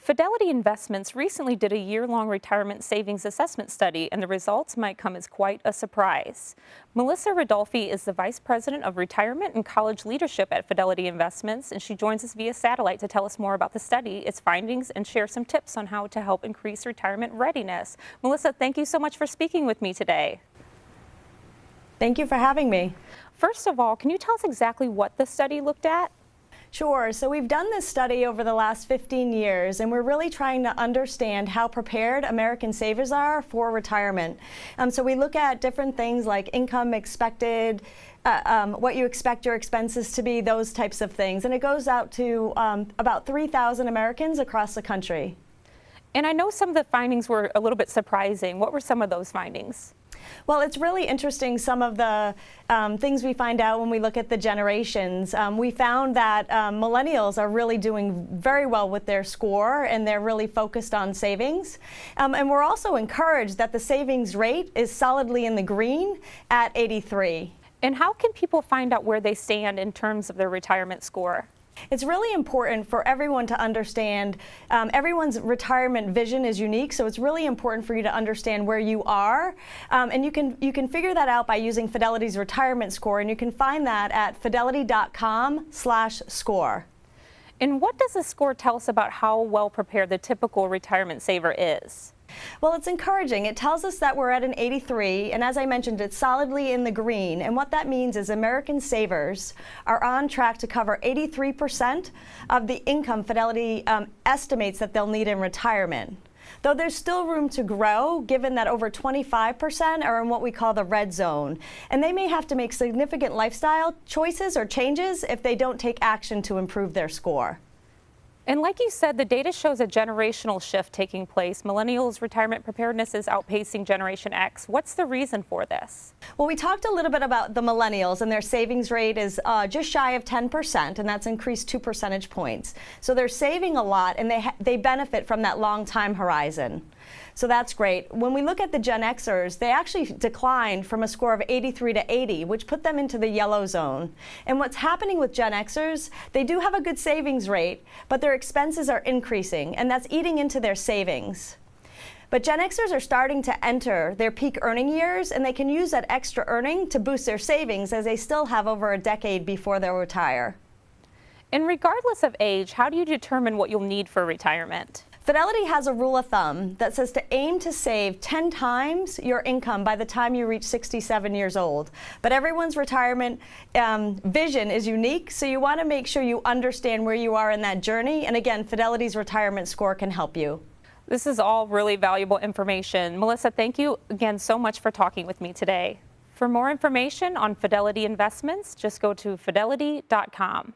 Fidelity Investments recently did a year-long retirement savings assessment study, and the results might come as quite a surprise. Melissa Rodolfi is the Vice President of Retirement and College Leadership at Fidelity Investments, and she joins us via satellite to tell us more about the study, its findings, and share some tips on how to help increase retirement readiness. Melissa, thank you so much for speaking with me today. Thank you for having me. First of all, can you tell us exactly what the study looked at? Sure. So we've done this study over the last 15 years, and we're really trying to understand how prepared American savers are for retirement. So we look at different things like income expected, what you expect your expenses to be, those types of things. And it goes out to about 3,000 Americans across the country. And I know some of the findings were a little bit surprising. What were some of those findings? Well, it's really interesting, some of the things we find out when we look at the generations. We found that millennials are really doing very well with their score, and they're really focused on savings. And we're also encouraged that the savings rate is solidly in the green at 83. And how can people find out where they stand in terms of their retirement score? It's really important for everyone to understand everyone's retirement vision is unique, so it's really important for you to understand where you are. And you can figure that out by using Fidelity's retirement score, and you can find that at fidelity.com/score. And what does the score tell us about how well prepared the typical retirement saver is? Well, it's encouraging. It tells us that we're at an 83, and as I mentioned, it's solidly in the green. And what that means is American savers are on track to cover 83% of the income Fidelity estimates that they'll need in retirement. Though there's still room to grow, given that over 25% are in what we call the red zone. And they may have to make significant lifestyle choices or changes if they don't take action to improve their score. And like you said, the data shows a generational shift taking place. Millennials' retirement preparedness is outpacing Generation X. What's the reason for this? Well, we talked a little bit about the millennials, and their savings rate is just shy of 10%, and that's increased 2 percentage points. So they're saving a lot, and they benefit from that long time horizon. So that's great. When we look at the Gen Xers, they actually declined from a score of 83 to 80, which put them into the yellow zone. And what's happening with Gen Xers, they do have a good savings rate, but their expenses are increasing, and that's eating into their savings. But Gen Xers are starting to enter their peak earning years, and they can use that extra earning to boost their savings, as they still have over a decade before they'll retire. And regardless of age, how do you determine what you'll need for retirement? Fidelity has a rule of thumb that says to aim to save 10 times your income by the time you reach 67 years old. But everyone's retirement vision is unique, so you want to make sure you understand where you are in that journey. And again, Fidelity's retirement score can help you. This is all really valuable information. Melissa, thank you again so much for talking with me today. For more information on Fidelity Investments, just go to fidelity.com.